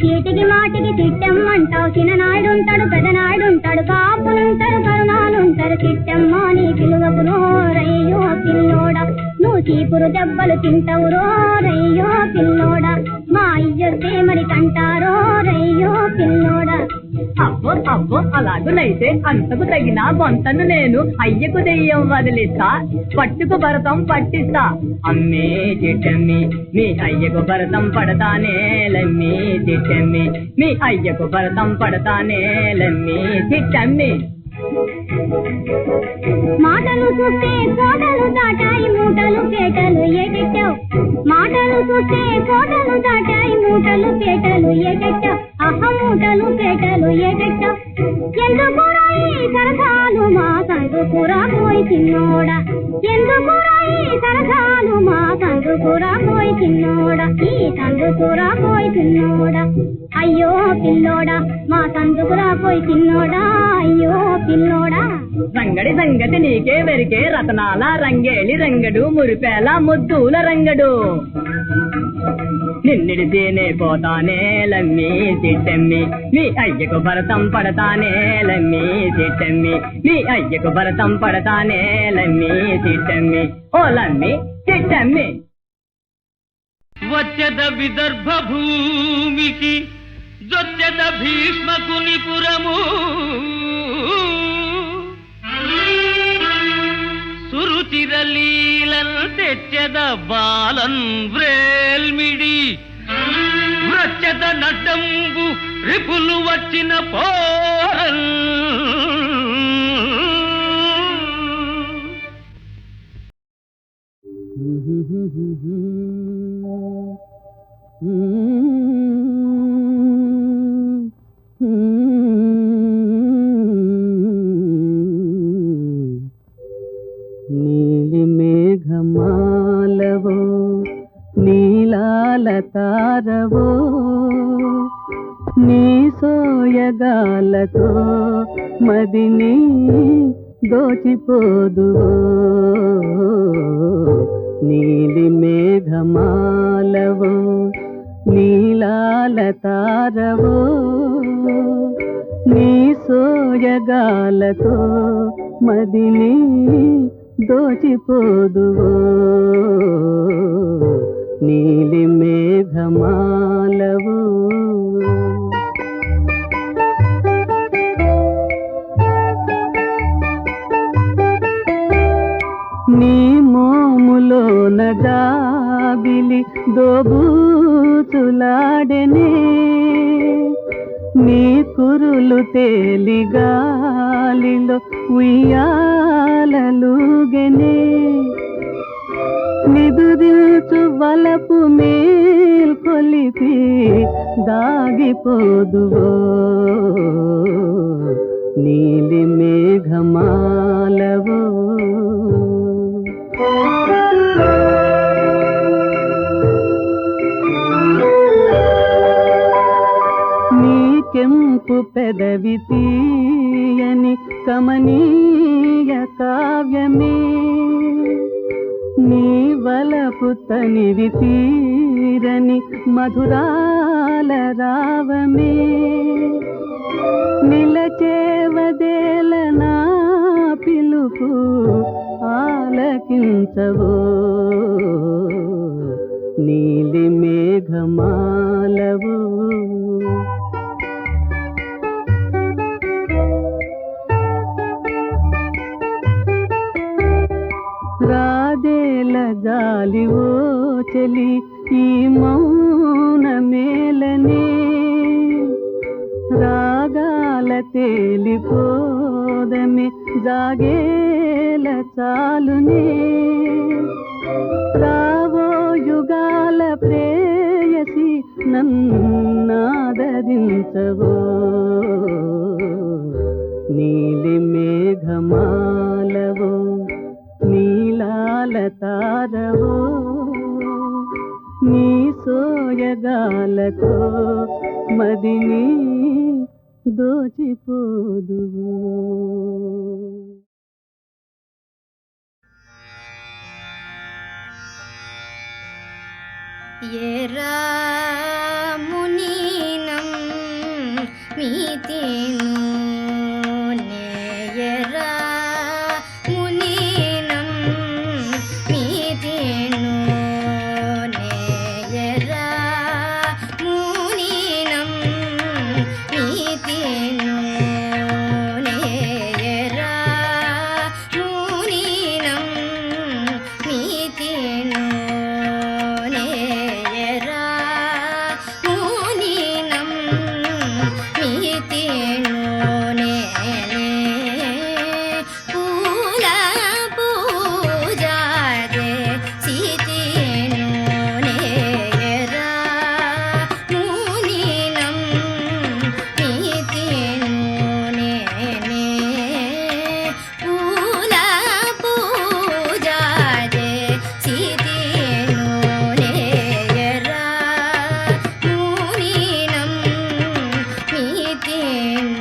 చీటికి మాటికి తిట్టమ్మంటావు చిన్ననాయుడుంటాడు పెదనాయుడుంటాడు కాపులుంటారు కరుణాలుంటారు తిట్టమ్మ నీ పిలువకు రయ్యో పిల్లోడా నువ్వు చీపురు దెబ్బలు తింటావు రయ్యో పిల్లోడా మా అయ్యొస్తే మరి కంటారో రయ్యో పిల్లోడా. అబ్బో అబ్బో అలాగునైతే అంతకు తగిన బొంతను నేను అయ్యకు దెయ్యం వదిలిస్తా పట్టుకు భరతం పట్టిస్తా అమ్మే చిట్టమ్మి మీ అయ్యకు భరతం పడతానేలమ్మి చిట్టమ్మి మీ అయ్యకు భరతం పడతానేలమ్మి చిట్టమ్మి. మాటలు చూస్తే కోటలు దాటాయి మూటలు పేటలు ఏటెట్టావు మాటలు చూస్తే కోటలు దాటాయి మూటలు పేటలు ఏటెట్టావు మూటలు పేటలు ఏటెట్టావు ఎందుకురా ఈ సరసాలు మా సందుకురా పోయి చిన్నోడా ఎందుకురా ఈ సరసాలు మా సందుకురా పోయి చిన్నోడా ఈ సందుకురా పోయి చిన్నోడా అయ్యో పిల్లోడా మా సందుకురా పోయి చిన్నోడా అయ్యో పిల్లోడా. రంగడి సంగతి నీకే వెరికే రతనాల రంగేళి రంగడు మురిపేల ముద్దుల రంగడు నిన్నిడితేనే పోతానే లమ్మి చిట్టమ్మి మీ అయ్యకు భరతం పడతానే లమ్మి చిట్టమ్మి మీ అయ్యకు భరతం పడతానే లమ్మి చిట్టమ్మి ఓ లమ్మి చిట్టమ్మి. వచ్చద విదర్భ భూమికి జొచ్చెద భీష్మకుని పురము సురుచిరలీలన్ తెచ్చెద బాలన్ వ్రేల్మిడి వ్రచ్చెద నడ్డంబు రిపులు వచ్చిన పోరన్ నీలి మేఘమాలవో నీలాల తారవో నీ సోయగాలతో మదిని దోచిపోదువో నీలి మేఘమాలవో నీలాల తారవో నీ సోయగాలతో మదిని దోచిపోదువో నీలి మేఘమాలవో. నీ మోములోన జాబిలి దోబూచులాడెనే నీ కురులు తేలి గాలిలో ఉయ్యాలలుగెనే నిదురిల్చు వలపు మేల్కొలిపి దాగిపోదువో నీలి మేఘమాలవో. కెంపు పెదవి తీయని కమనీయ కావ్యమే నీ వలపు తనివి తీరని మధురాల రావమే నిలచేవదేల నా పిలుపు ఆలకించవో నీలి మేఘమాలవో. రాదేల జాలివో చెలి ఈ మౌన మేలనే రాగాల తేలిపోదమే జాగేల చాలునే రావో యుగాల ప్రేయసి నన్నాదరించవో నీలి మేఘమాలవో నీలాల తారవో నీ సోయగాలతో మదిని దోచిపోదువో. ఎరామునీనం మీతేను నేయరామునీనం మీతేను నేయరామునీనం మీతేను నేయరామునీనం మీతేను నేయరామునీనం మీతేను నేనే పూల పూజాదే సీతేను నేయరామునీనం మీతేను నేనే పూల పూజాదే సీతేను నేయరామునీనం మీతేను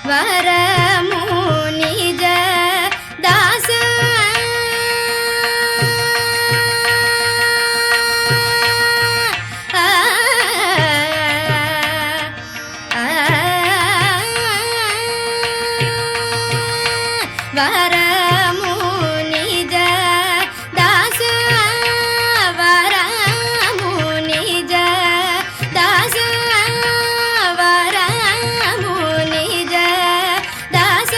వరము నిజ దాస వరము నిజ దాస వరము నిజ దాస వరము నిజ దాస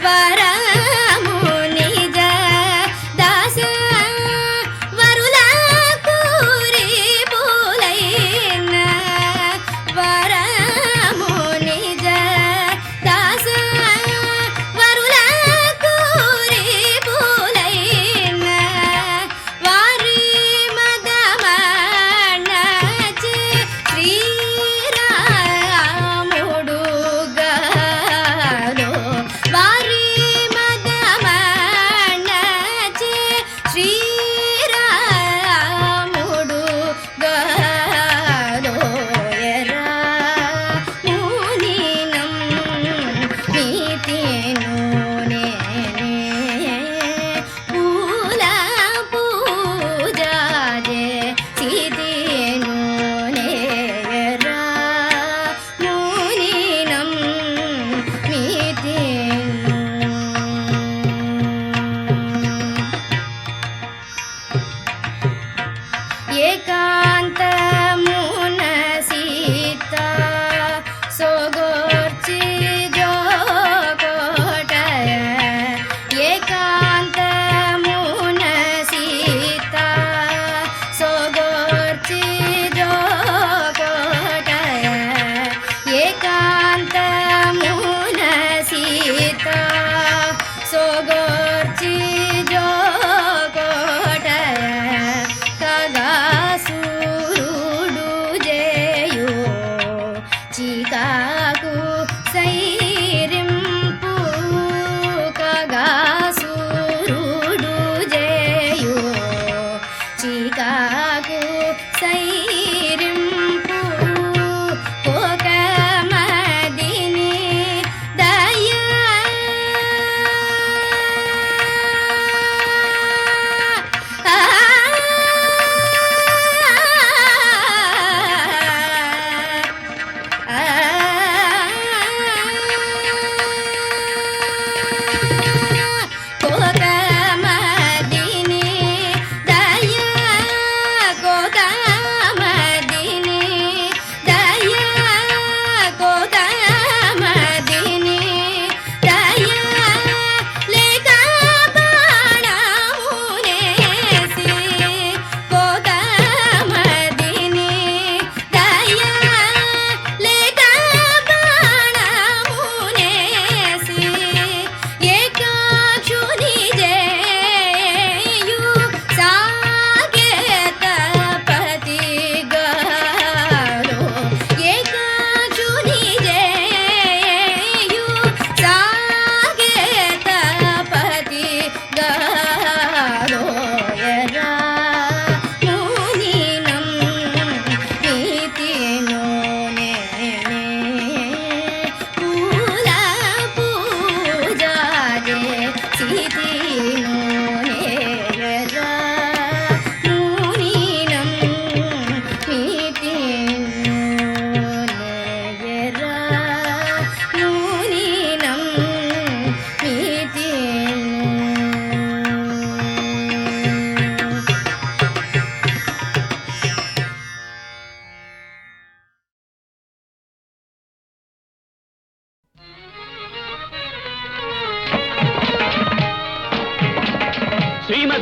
వరము నిజ దాస వరుల కూరి పూలైన వరము నిజ దాస వరుల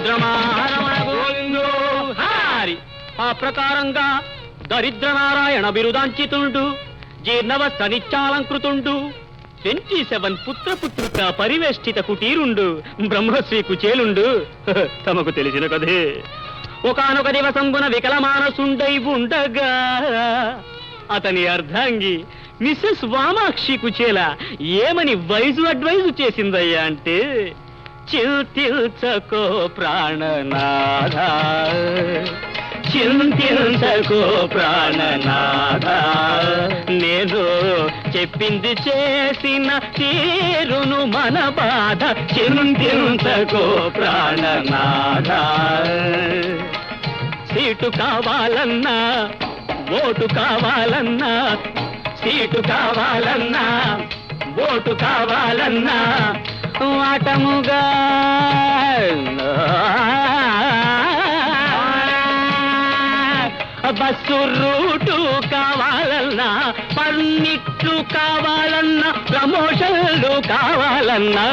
రమణ గోవిందో హారి. ఆ ప్రకారంగా దరిద్ర నారాయణ బిరుదాంచితుండు, జీర్ణవస్త్ర నిత్యాలంకృతుండు, 27 పుత్రపుత్రుక పరివేష్టిత కుటీరుండు బ్రహ్మశ్రీ కుచేలుండు. తమకు తెలిసిన కదే. ఒకానొక దివసంబున వికలమానసుండై ఉండగా అతని అర్ధాంగి మిస్సెస్ వామాక్షి కుచేల ఏమని అడ్వైజు చేసిందయ్యా అంటే, చింతించకో ప్రాణనాథ, చింతించకో ప్రాణనాథ, నేను చెప్పింది చేసిన తీరును మన బాధ, చింతించకో ప్రాణనాథ. సీటు కావాలన్నా, ఓటు కావాలన్నా, సీటు కావాలన్నా, ఓటు కావాలన్నా, ఆటముగా బస్సు రూటు కావాలన్నా, పర్మిట్లు కావాలన్నా, ప్రమోషన్లు కావాలన్నా,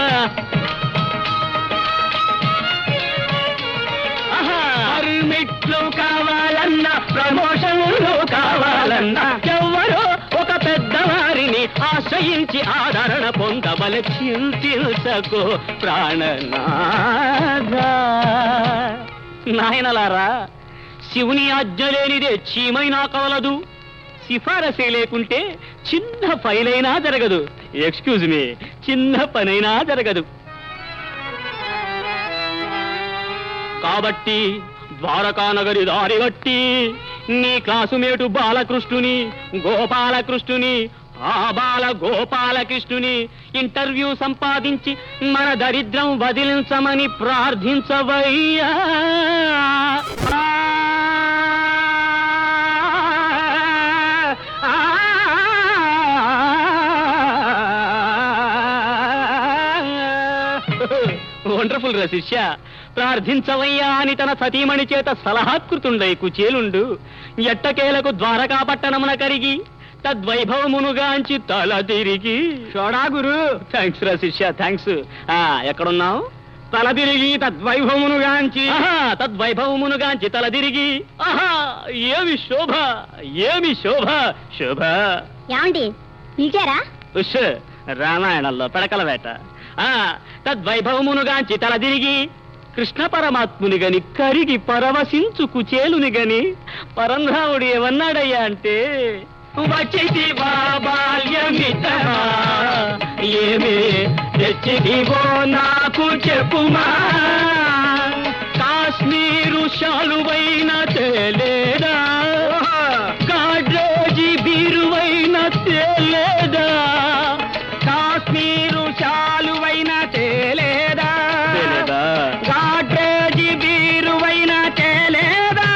పర్మిట్లు కావాలన్నా, ప్రమోషన్లు కావాలన్నా, ఎవరో ఒక పెద్దవారిని ఆశ్రయించి ఆదరణ పొందవలె. చింతించకో ప్రాణనాథ. నాయనలారా, శివుని ఆజ్ఞ లేనిదే చీమైనా కవలదు, సిఫారసే లేకుంటే చిన్న ఫైలైనా జరగదు. ఎక్స్క్యూజ్ మీ, చిన్న పనైనా జరగదు. కాబట్టి ద్వారకా నగరి దారి బట్టి నీ క్లాసుమేటు బాలకృష్ణుని, గోపాలకృష్ణుని, ఆ బాల గోపాలకృష్ణుని ఇంటర్వ్యూ సంపాదించి మన దరిద్రం వదిలించమని ప్రార్థించవయ్యా. వండర్ఫుల్ రా శిష్య, ప్రార్థించవయ్యా అని తన సతీమణి చేత సలహాకృతుండై కుచేలుండు ఎట్టకేలకు ద్వారకా పట్టణమున కరిగి తద్వైభవమునుగాంచి తల తిరిగి. షోడా గురు. థ్యాంక్స్ రా శిష్య, థ్యాంక్స్. ఎక్కడున్నావు? తల తిరిగి తద్వైభవమునుగాంచి, తద్వైభవమునుగాంచి తల తిరిగి. ఆహా, ఏమి శోభ, ఏమి శోభ, శోభ. ఏమండి పిలిచారా? రామాయణంలో పెడకల వేట. తద్వైభవమునుగాంచి తల తిరిగి కృష్ణ పరమాత్ముని గని కరిగి పరవశించు కుచేలుని గని పరంధాముడు ఏమన్నాడయ్యా అంటే, వచ్చితివా బాల్యమితమా, ఏమి తెచ్చిదివో నాకు చెప్పుమా, కాశ్మీరు శాలువైన తేలేదా, కాడ్రోజీ బీరువైన తేలేదా, కాశ్మీరు శాలువైన తేలేదా, కాడ్రోజీ బీరువైన తేలేదా,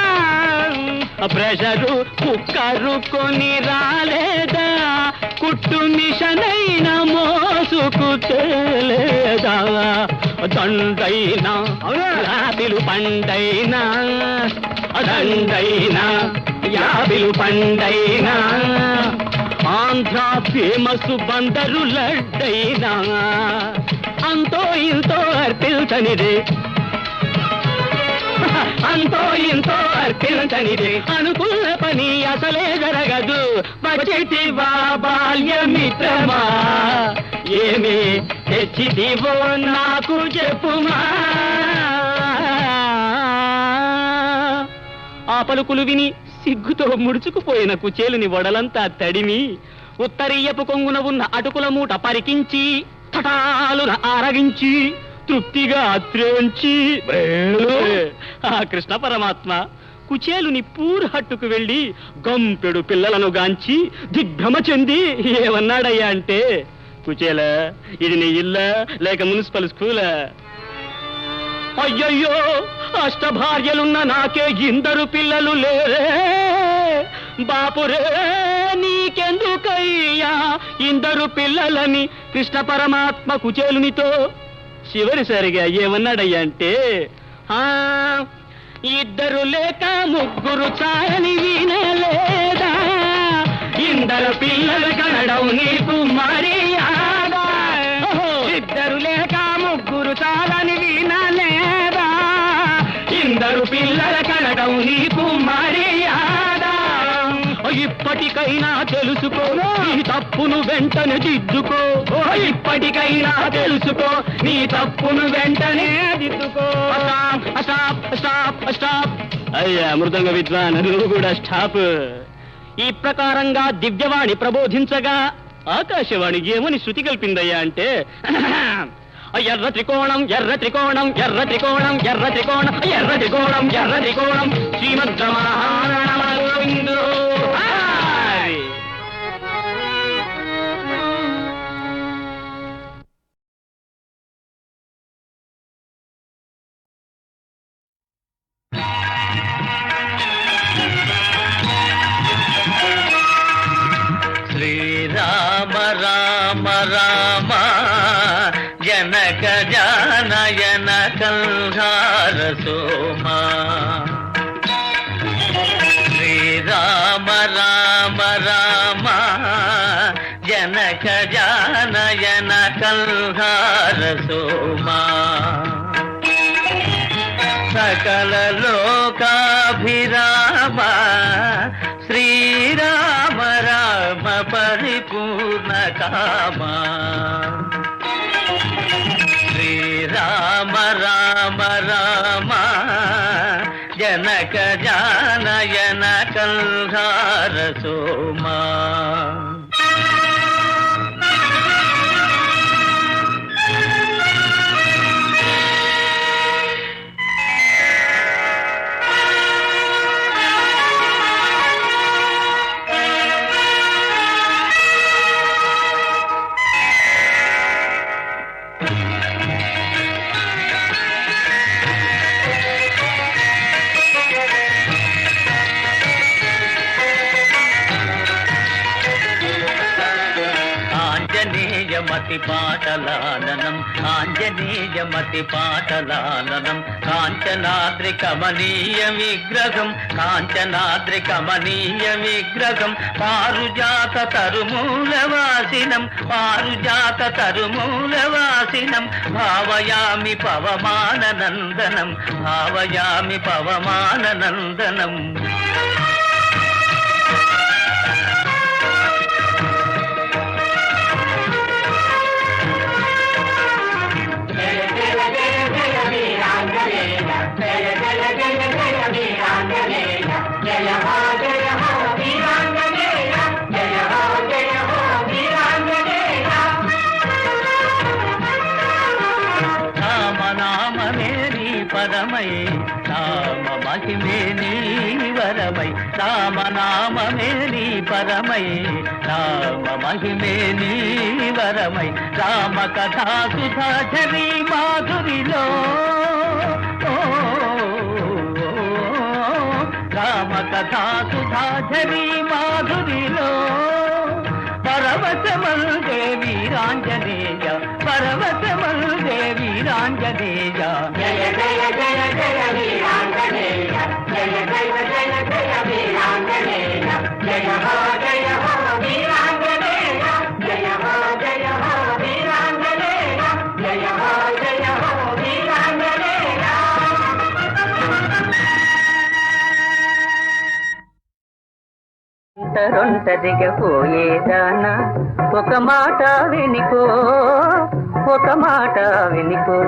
ప్రెషరు కుక్కరు కొని రాలేదా, కుట్టు మిషనైన మోసుకు తేలేదా, దండైనా యాపిలు పండైనా, దండైనా యాపిలు పండైనా, ఆంధ్ర ఫేమస్ బందరు లడ్డైనా, అంతో ఇంతో అర్పిల్తనిదే, అంతో ఇంతో అర్పిల్తనిదే, అనుకున్న పని అసలే జరగదు. వచ్చేటివా బాల్యమిత్రమా, ఏమి తెచ్చిదివో నాకు చెప్పుమా. ఆ పలుకులు విని సిగ్గుతో ముడుచుకుపోయిన కుచేలుని వడలంతా తడిమి ఉత్తరీయపు కొంగున ఉన్న అటుకుల మూట పరికించి తటాలున ఆరగించి తృప్తిగా త్రేంచి ఆ కృష్ణ పరమాత్మ కుచేలుని పూర్హట్టుకు వెళ్లి గంపెడు పిల్లలను గాంచి దిగ్భ్రమ చెంది ఏమన్నాడయ్యా అంటే, కుచేల ఇది నీ ఇల్లా లేక మున్సిపల్ స్కూలా? అయ్యయ్యో, అష్టభార్యలున్న నాకే ఇందరు పిల్లలు లేరే, బాపురే నీకెందుకయ్యా ఇందరు పిల్లలని కృష్ణ పరమాత్మ కుచేలునితో చివరిసరిగా ఏమన్నాడయ్యా అంటే, ఇద్దరు లేక ముగ్గురు చాలని వినలేదా, ఇందరు పిల్లలు కనడం నీకు మర్యాదా, ఇద్దరు లేక ముగ్గురు చాలని వినలేదా, ఇవ్వడం నీకు మర్యాద. ఇప్పటికైనా తెలుసుకో నీ తప్పును వెంటనే దిద్దుకో. ఇప్పటికైనా తెలుసుకో నీ తప్పును వెంటనే దిద్దుకో. Stop stop stop. అయ్యా మృదంగ విద్వాన్, నువ్వు కూడా స్టాప్. ఈ ప్రకారంగా దివ్యవాణి ప్రబోధించగా ఆకాశవాణి ఏమని శృతి కల్పిందయ్యా అంటే, ఎర్ర త్రికోణం ఎర్ర త్రికోణం ఎర్ర త్రికోణం ఎర్ర త్రికోణం ఎర్ర త్రికోణం ఎర్ర త్రికోణం శ్రీమద్రమానందో. శ్రీరామ రామ రామ జనక జానయన కల్హార సోమా. శ్రీరామ రామ రామ జనక జానయన కల్హార సోమా. సకల లోకాభిరామ శ్రీరామ రామ పరిపూర్ణ కామా. శ్రీరామ రామ రామ జనక జానయన కల్హార సోమా. ఆంజనేయమతి పాటలాలనం ఆంజనేయమతి పాటలాలనం. కాంచనాద్రి కమనీయ విగ్రహం కాంచనాద్రి కమనీయ విగ్రహం. పారుజాత తరుమూలవాసినం పారుజాత తరుమూలవాసినం. భావయామి పవమాననందనం భావయామి పవమాననందనం. పరమై రామ మహిమే నీ వరమై. రామనామమే నీ పరమై రామ మహిమే నీ వరమై. రామ కథా సుధాచరీ మాధురిలో రామ కథా సుధాచరీ మాధురిలో. పరవశమందే వీరాంజనేయ పరవశమందే వీరాంజనేయ. జయ జయ జయ జయ వీరాంజనేయ జయ జయ జయ జయ వీరాంజనేయ. జయ హో వీరాంజనేయ జయ హో వీరాంజనేయ జయ హో వీరాంజనేయ. ఒంటరిగా పోయేదానా ఒక మాట వినికో ఒక మాట వినికో.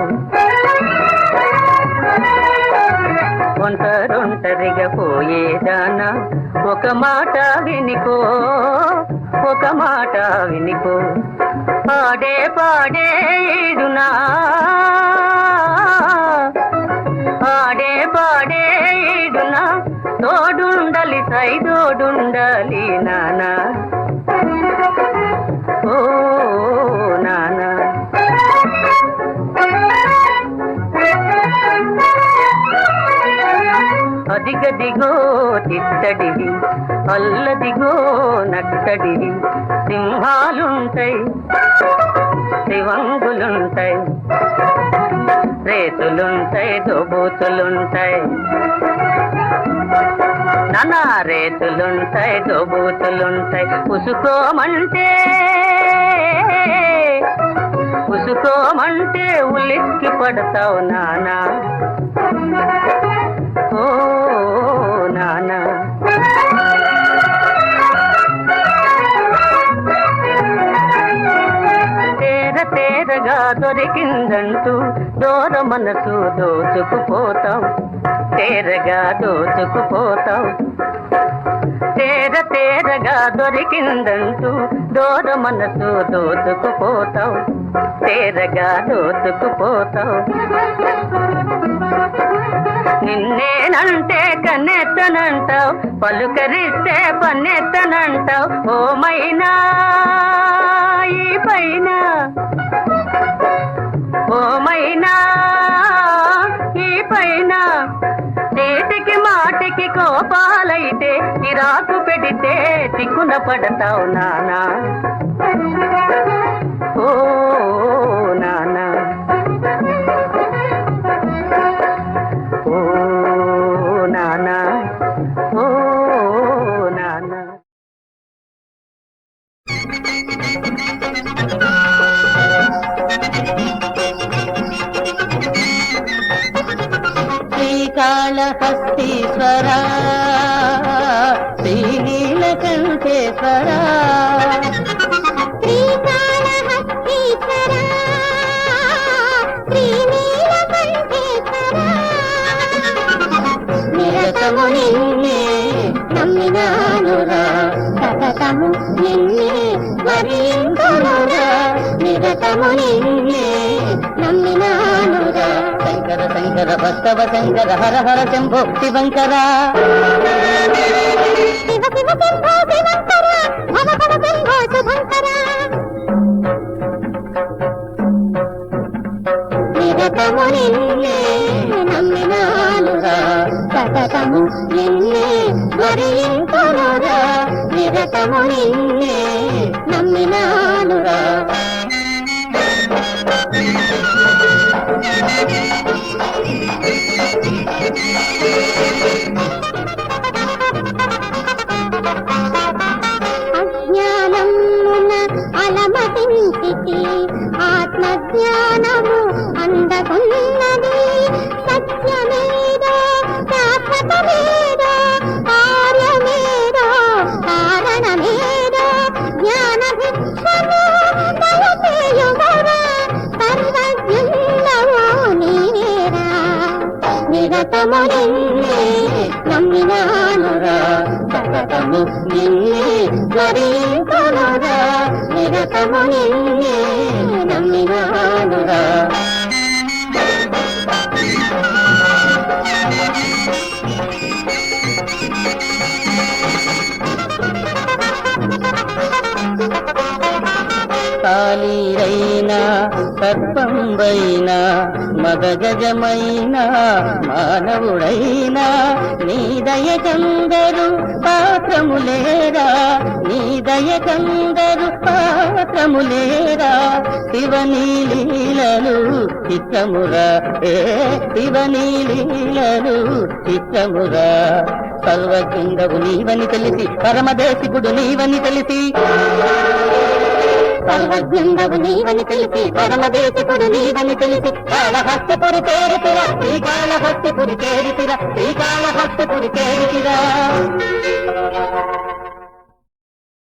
ఒంటరిగా పోయేదానా ఒక మాట వినికో ఒక మాట వినికో. పాడే పాడే ఈడునా పాడే పాడే ఈడునా. తోడుండలి సైదోడుండలి నానా ఓ నానా. అదిగదిగో చిత్తడివి అల్లదిగో నట్టడివి. సింహాలుంటాయి శివంగులుంటాయి రేతులుంటాయి దోబూతులుంటాయి. నానా రేతులుంటాయి దోబూతులుంటాయి. ఉసుకోమంటే ఉలిక్కి పడతావు నానా ఓ నానా తేరగా దొరికిందంటూ దూర మనసు దోచుకుపోతాం తేరగా దోచుకుపోతాం తేరగా దొరికిందంటూ దూర మనసు దోచుకుపోతాం తేరగా దోచుకుపోతాం నిన్నేనంటే కన్నెత్తనంటావు పలుకరిస్తే పన్నెత్తనంటావు ఓ మైనా ఈ పైన ఓ మైనా ఈ పైన చేతికి మాటికి కోపాలైతే చిరాకు పెడితే చిక్కున పడతావు నానా ఓ నానా ఓ నానా ఓ నానా శ్రీకాళహస్తీశ్వరా శ్రీనీలకంఠేశ్వరా శ్రీకాళహస్తీశ్వరా శ్రీనీలకంఠేశ్వరా నిరతము నిన్నే నమ్మినానురా సతతము నిన్నే వరింతునురా నిరతము నిన్నే నమ్మినానురా శంకర శంకర భక్తవ శంకర హర హర శంభో శివంకర శివ శివ శంభో శివంకర భవ భవ శంభో శుభంకర నిరతము నిన్నే నమ్మినానురా సతతము నిన్నే వరింతునురా నిరతము నిన్నే నమ్మినానురా అజ్ఞానమున అలమటించితి ఆత్మజ్ఞానము అందకున్నది సత్యమేదో శాశ్వతమేదో కార్యమేదో కారణమేదో జ్ఞాన భిక్షము దయచేయుమరా సర్వజ్ఞుండవు నీవేరా నిరతము నిన్నే నమ్మినానురా సతతము నిన్నే వరింతునురా నిరతము నిన్నే నమ్మినానురా కాళీరైనా సర్పంబైనా మదగజమైనా మానవుడైనా నీ దయకందరు పాత్రములేరా నీ దయకందరు పాత్రములేరా శివనీ లీలలు చిత్తమురా ఏ శివనీ లీలలు చిత్తమురా సర్వజ్ఞుండవు నీవని తెలిసి పరమదేశికుడు నీవని తెలిసి సర్వజ్ఞుండవు నీవని తెలిసి పరమదేశకుడు నీవని తెలిసి కాళహస్తపురి చేరితిరా శ్రీకాళహస్తపురి చేరితిరా శ్రీకాళహస్తపురి చేరితిరా